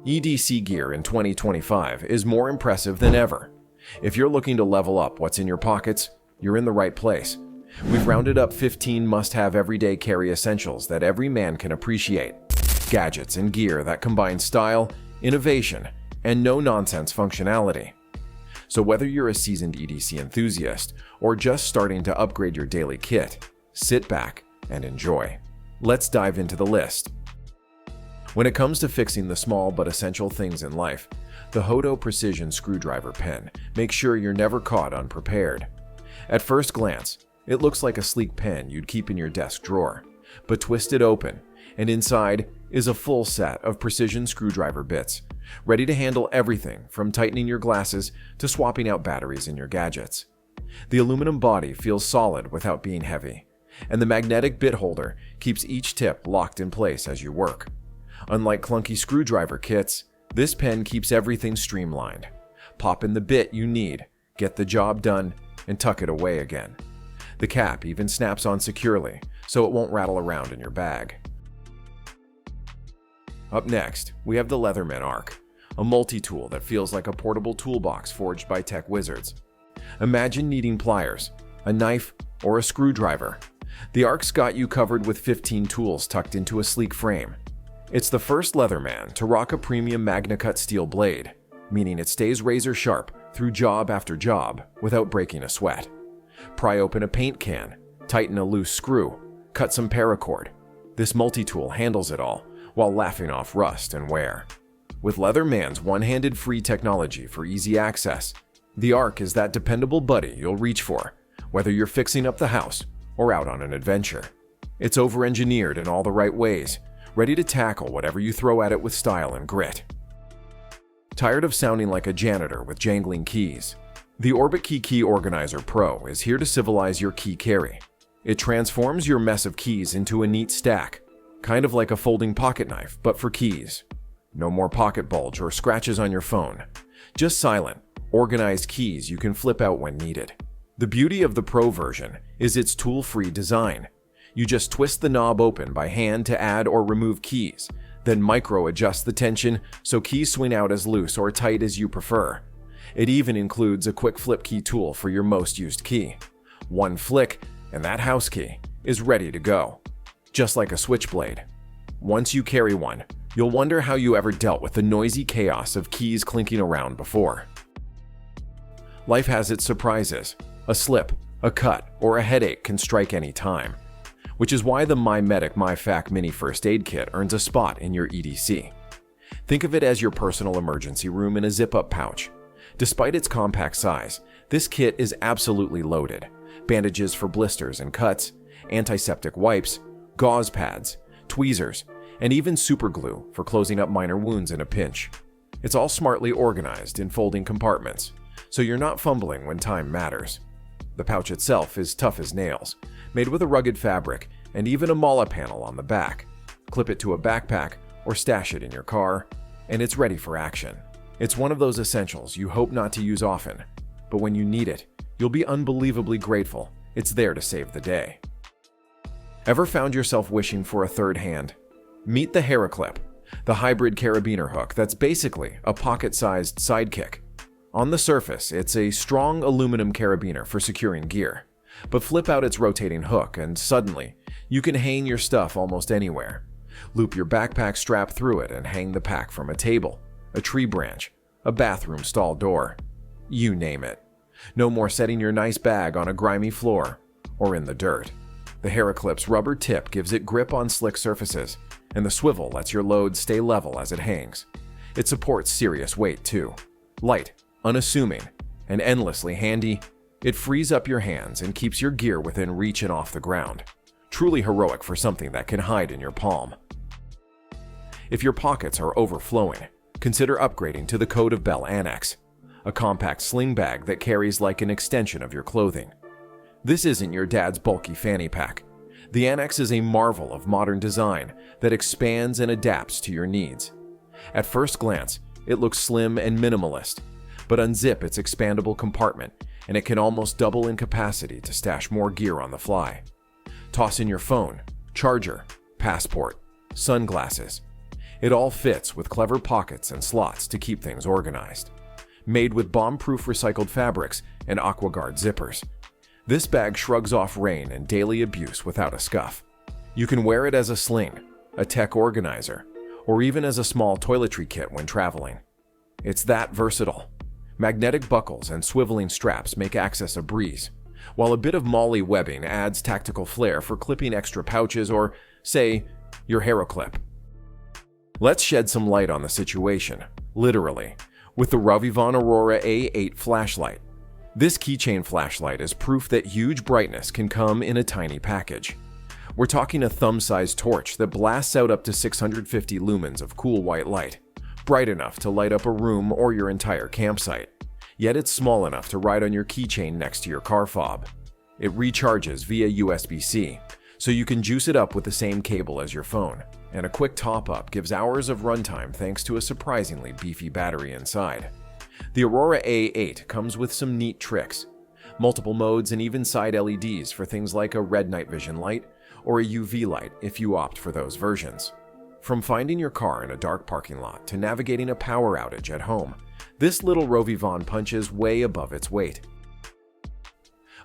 EDC gear in 2025 is more impressive than ever. If you're looking to level up what's in your pockets, you're in the right place. We've rounded up 15 must-have everyday carry essentials that every man can appreciate. Gadgets and gear that combine style, innovation, and no-nonsense functionality. So whether you're a seasoned EDC enthusiast or just starting to upgrade your daily kit, sit back and enjoy. Let's dive into the list. When it comes to fixing the small but essential things in life, the HOTO precision screwdriver pen makes sure you're never caught unprepared. At first glance, it looks like a sleek pen you'd keep in your desk drawer, but twist it open, and inside is a full set of precision screwdriver bits, ready to handle everything from tightening your glasses to swapping out batteries in your gadgets. The aluminum body feels solid without being heavy, and the magnetic bit holder keeps each tip locked in place as you work. Unlike clunky screwdriver kits, this pen keeps everything streamlined. Pop in the bit you need, get the job done, and tuck it away again. The cap even snaps on securely, so it won't rattle around in your bag. Up next, we have the Leatherman Arc, a multi-tool that feels like a portable toolbox forged by tech wizards. Imagine needing pliers, a knife, or a screwdriver. The Arc's got you covered with 15 tools tucked into a sleek frame. It's the first Leatherman to rock a premium MagnaCut steel blade, meaning it stays razor sharp through job after job without breaking a sweat. Pry open a paint can, tighten a loose screw, cut some paracord. This multi-tool handles it all while laughing off rust and wear. With Leatherman's one-handed free technology for easy access, the Arc is that dependable buddy you'll reach for, whether you're fixing up the house or out on an adventure. It's over-engineered in all the right ways, ready to tackle whatever you throw at it with style and grit. Tired of sounding like a janitor with jangling keys? The Orbitkey Key Organizer Pro is here to civilize your key carry. It transforms your mess of keys into a neat stack, kind of like a folding pocket knife, but for keys. No more pocket bulge or scratches on your phone. Just silent, organized keys you can flip out when needed. The beauty of the Pro version is its tool-free design. You just twist the knob open by hand to add or remove keys, then micro-adjust the tension so keys swing out as loose or tight as you prefer. It even includes a quick flip key tool for your most used key. One flick, and that house key is ready to go. Just like a switchblade. Once you carry one, you'll wonder how you ever dealt with the noisy chaos of keys clinking around before. Life has its surprises. A slip, a cut, or a headache can strike any time, which is why the MyMedic MyFAK Mini First Aid Kit earns a spot in your EDC. Think of it as your personal emergency room in a zip-up pouch. Despite its compact size, this kit is absolutely loaded. Bandages for blisters and cuts, antiseptic wipes, gauze pads, tweezers, and even super glue for closing up minor wounds in a pinch. It's all smartly organized in folding compartments, so you're not fumbling when time matters. The pouch itself is tough as nails, made with a rugged fabric and even a mala panel on the back. Clip it to a backpack or stash it in your car, and it's ready for action. It's one of those essentials you hope not to use often, but when you need it, you'll be unbelievably grateful it's there to save the day. Ever found yourself wishing for a third hand? Meet the Heroclip, the hybrid carabiner hook that's basically a pocket-sized sidekick. On the surface, it's a strong aluminum carabiner for securing gear, but flip out its rotating hook and suddenly, you can hang your stuff almost anywhere. Loop your backpack strap through it and hang the pack from a table, a tree branch, a bathroom stall door. You name it. No more setting your nice bag on a grimy floor or in the dirt. The Heroclip's rubber tip gives it grip on slick surfaces, and the swivel lets your load stay level as it hangs. It supports serious weight too. Light, unassuming, and endlessly handy, it frees up your hands and keeps your gear within reach and off the ground. Truly heroic for something that can hide in your palm. If your pockets are overflowing, consider upgrading to the Code of Bell ANNEX, a compact sling bag that carries like an extension of your clothing. This isn't your dad's bulky fanny pack. The ANNEX is a marvel of modern design that expands and adapts to your needs. At first glance, it looks slim and minimalist, but unzip its expandable compartment and it can almost double in capacity to stash more gear on the fly. Toss in your phone, charger, passport, sunglasses. It all fits with clever pockets and slots to keep things organized. Made with bomb-proof recycled fabrics and AquaGuard zippers, this bag shrugs off rain and daily abuse without a scuff. You can wear it as a sling, a tech organizer, or even as a small toiletry kit when traveling. It's that versatile. Magnetic buckles and swiveling straps make access a breeze, while a bit of MOLLE webbing adds tactical flair for clipping extra pouches or, say, your Heroclip. Let's shed some light on the situation, literally, with the RovyVon Aurora A8 flashlight. This keychain flashlight is proof that huge brightness can come in a tiny package. We're talking a thumb-sized torch that blasts out up to 650 lumens of cool white light, bright enough to light up a room or your entire campsite. Yet it's small enough to ride on your keychain next to your car fob. It recharges via USB-C, so you can juice it up with the same cable as your phone, and a quick top-up gives hours of runtime thanks to a surprisingly beefy battery inside. The Aurora A8 comes with some neat tricks, multiple modes and even side LEDs for things like a red night vision light or a UV light if you opt for those versions. From finding your car in a dark parking lot to navigating a power outage at home, this little RovyVon punches way above its weight.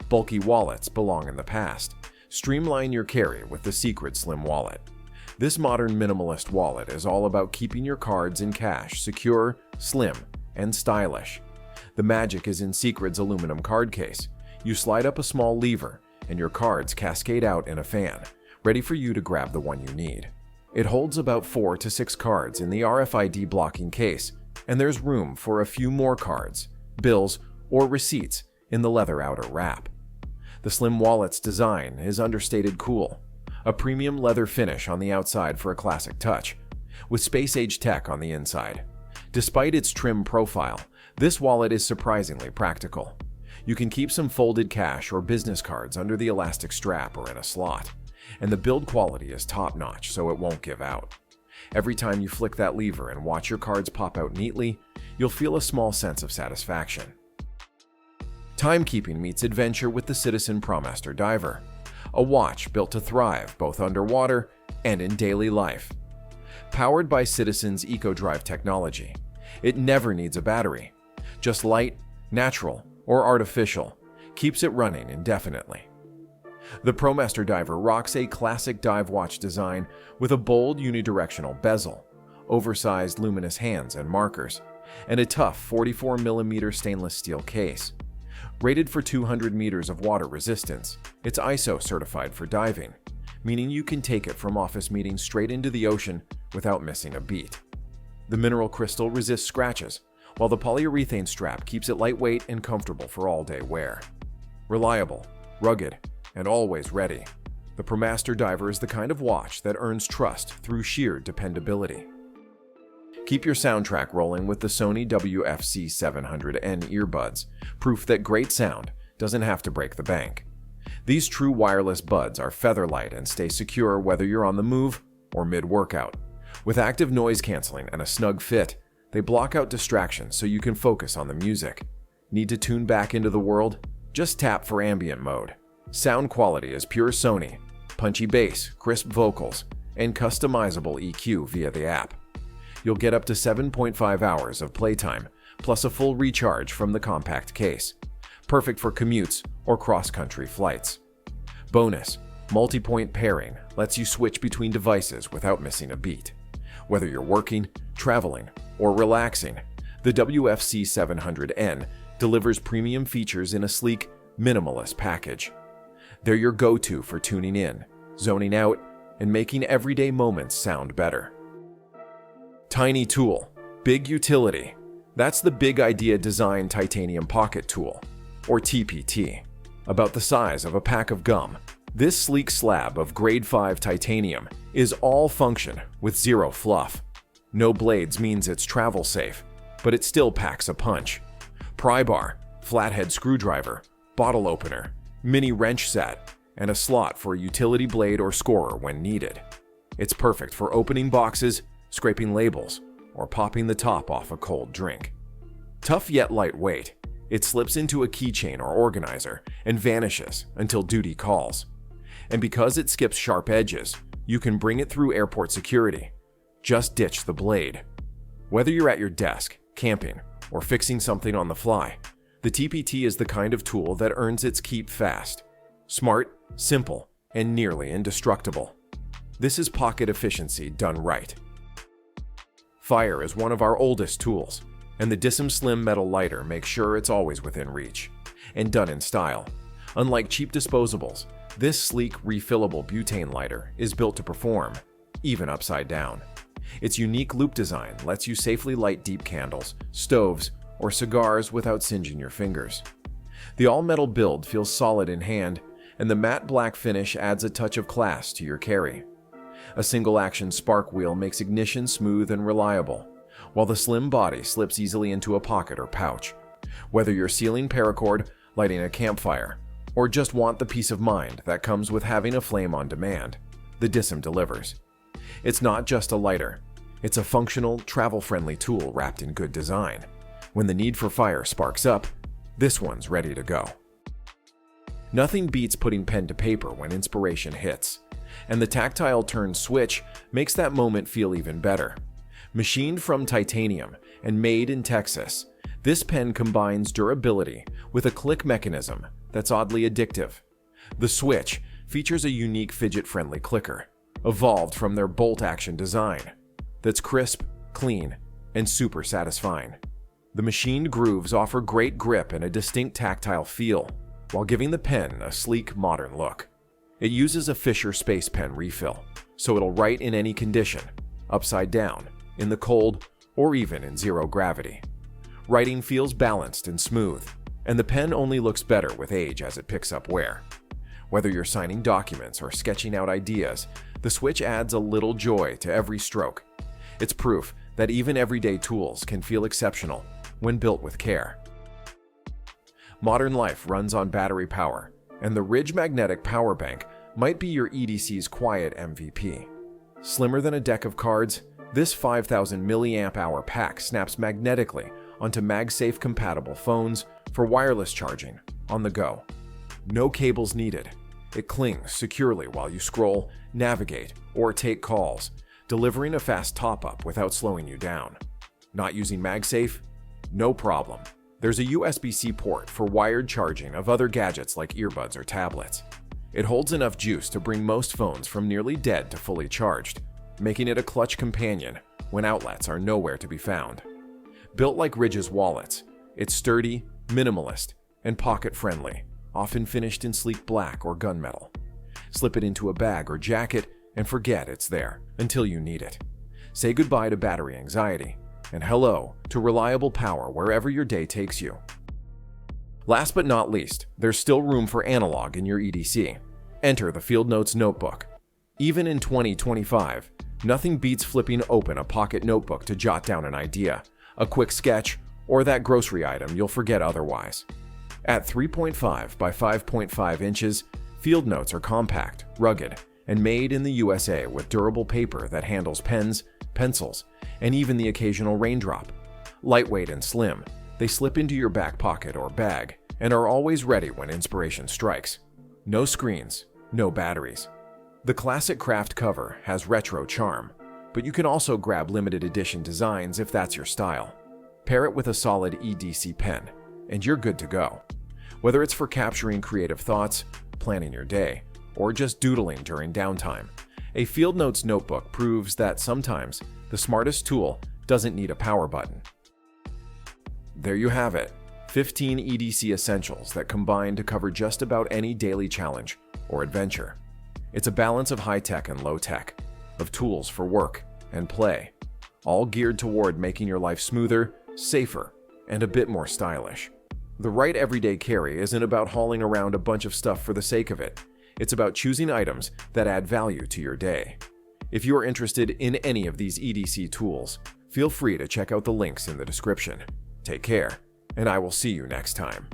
Bulky wallets belong in the past. Streamline your carry with the Secrid Slimwallet. This modern minimalist wallet is all about keeping your cards and cash secure, slim, and stylish. The magic is in Secrid's aluminum card case. You slide up a small lever, and your cards cascade out in a fan, ready for you to grab the one you need. It holds about 4 to 6 cards in the RFID blocking case, and there's room for a few more cards, bills, or receipts in the leather outer wrap. The Slim Wallet's design is understated cool, a premium leather finish on the outside for a classic touch, with space-age tech on the inside. Despite its trim profile, this wallet is surprisingly practical. You can keep some folded cash or business cards under the elastic strap or in a slot, and the build quality is top-notch so it won't give out. Every time you flick that lever and watch your cards pop out neatly, you'll feel a small sense of satisfaction. Timekeeping meets adventure with the Citizen Promaster Diver, a watch built to thrive both underwater and in daily life. Powered by Citizen's EcoDrive technology, it never needs a battery. Just light, natural, or artificial keeps it running indefinitely. The Promaster Diver rocks a classic dive watch design with a bold unidirectional bezel, oversized luminous hands and markers, and a tough 44mm stainless steel case. Rated for 200 meters of water resistance, it's ISO certified for diving, meaning you can take it from office meetings straight into the ocean without missing a beat. The mineral crystal resists scratches, while the polyurethane strap keeps it lightweight and comfortable for all-day wear. Reliable, rugged, and always ready, the Promaster Diver is the kind of watch that earns trust through sheer dependability. Keep your soundtrack rolling with the Sony WF-C700N earbuds, proof that great sound doesn't have to break the bank. These true wireless buds are featherlight and stay secure whether you're on the move or mid-workout. With active noise canceling and a snug fit, they block out distractions so you can focus on the music. Need to tune back into the world? Just tap for ambient mode. Sound quality is pure Sony, punchy bass, crisp vocals, and customizable EQ via the app. You'll get up to 7.5 hours of playtime, plus a full recharge from the compact case. Perfect for commutes or cross-country flights. Bonus, multi-point pairing lets you switch between devices without missing a beat. Whether you're working, traveling, or relaxing, the WF-C700N delivers premium features in a sleek, minimalist package. They're your go-to for tuning in, zoning out, and making everyday moments sound better. Tiny tool, big utility. That's the Big Idea Design Titanium Pocket Tool, or TPT. About the size of a pack of gum, this sleek slab of grade 5 titanium is all function with zero fluff. No blades means it's travel safe, but it still packs a punch. Pry bar, flathead screwdriver, bottle opener, mini wrench set, and a slot for a utility blade or scorer when needed. It's perfect for opening boxes, scraping labels, or popping the top off a cold drink. Tough yet lightweight, it slips into a keychain or organizer and vanishes until duty calls. And because it skips sharp edges, you can bring it through airport security, Just ditch the blade. Whether you're at your desk, camping, or fixing something on the fly, the TPT is the kind of tool that earns its keep fast. Smart, simple, and nearly indestructible. This is pocket efficiency done right. Fire is one of our oldest tools, and the Dissim Slim Metal Lighter makes sure it's always within reach. And done in style. Unlike cheap disposables, this sleek, refillable butane lighter is built to perform, even upside down. Its unique loop design lets you safely light deep candles, stoves, or cigars without singeing your fingers. The all-metal build feels solid in hand, and the matte black finish adds a touch of class to your carry. A single-action spark wheel makes ignition smooth and reliable, while the slim body slips easily into a pocket or pouch. Whether you're sealing paracord, lighting a campfire, or just want the peace of mind that comes with having a flame on demand, the Dissim delivers. It's not just a lighter. It's a functional, travel-friendly tool wrapped in good design. When the need for fire sparks up, this one's ready to go. Nothing beats putting pen to paper when inspiration hits, and the tactile turn switch makes that moment feel even better. Machined from titanium and made in Texas, this pen combines durability with a click mechanism that's oddly addictive. The switch features a unique fidget-friendly clicker, evolved from their bolt-action design, that's crisp, clean, and super satisfying. The machined grooves offer great grip and a distinct tactile feel, while giving the pen a sleek, modern look. It uses a Fisher Space Pen refill, so it'll write in any condition, upside down, in the cold, or even in zero gravity. Writing feels balanced and smooth, and the pen only looks better with age as it picks up wear. Whether you're signing documents or sketching out ideas, the switch adds a little joy to every stroke. It's proof that even everyday tools can feel exceptional when built with care. Modern life runs on battery power, and the Ridge Magnetic Power Bank might be your EDC's quiet MVP. Slimmer than a deck of cards, this 5,000 mAh pack snaps magnetically onto MagSafe compatible phones for wireless charging on the go. No cables needed. It clings securely while you scroll, navigate, or take calls, delivering a fast top-up without slowing you down. Not using MagSafe? No problem. There's a USB-C port for wired charging of other gadgets like earbuds or tablets. It holds enough juice to bring most phones from nearly dead to fully charged, making it a clutch companion when outlets are nowhere to be found. Built like Ridge's wallets, it's sturdy, minimalist, and pocket-friendly, often finished in sleek black or gunmetal. Slip it into a bag or jacket and forget it's there until you need it. Say goodbye to battery anxiety and hello to reliable power wherever your day takes you. Last but not least, there's still room for analog in your EDC. Enter the Field Notes Notebook. Even in 2025, nothing beats flipping open a pocket notebook to jot down an idea, a quick sketch, or that grocery item you'll forget otherwise. At 3.5 by 5.5 inches, Field Notes are compact, rugged, and made in the USA with durable paper that handles pens, pencils, and even the occasional raindrop. Lightweight and slim, they slip into your back pocket or bag and are always ready when inspiration strikes. No screens, no batteries. The classic craft cover has retro charm, but you can also grab limited edition designs if that's your style. Pair it with a solid EDC pen, and you're good to go. Whether it's for capturing creative thoughts, planning your day, or just doodling during downtime, a Field Notes notebook proves that sometimes the smartest tool doesn't need a power button. There you have it, 15 EDC essentials that combine to cover just about any daily challenge or adventure. It's a balance of high-tech and low-tech, of tools for work and play, all geared toward making your life smoother, safer, and a bit more stylish. The right everyday carry isn't about hauling around a bunch of stuff for the sake of it. It's about choosing items that add value to your day. If you are interested in any of these EDC tools, feel free to check out the links in the description. Take care, and I will see you next time.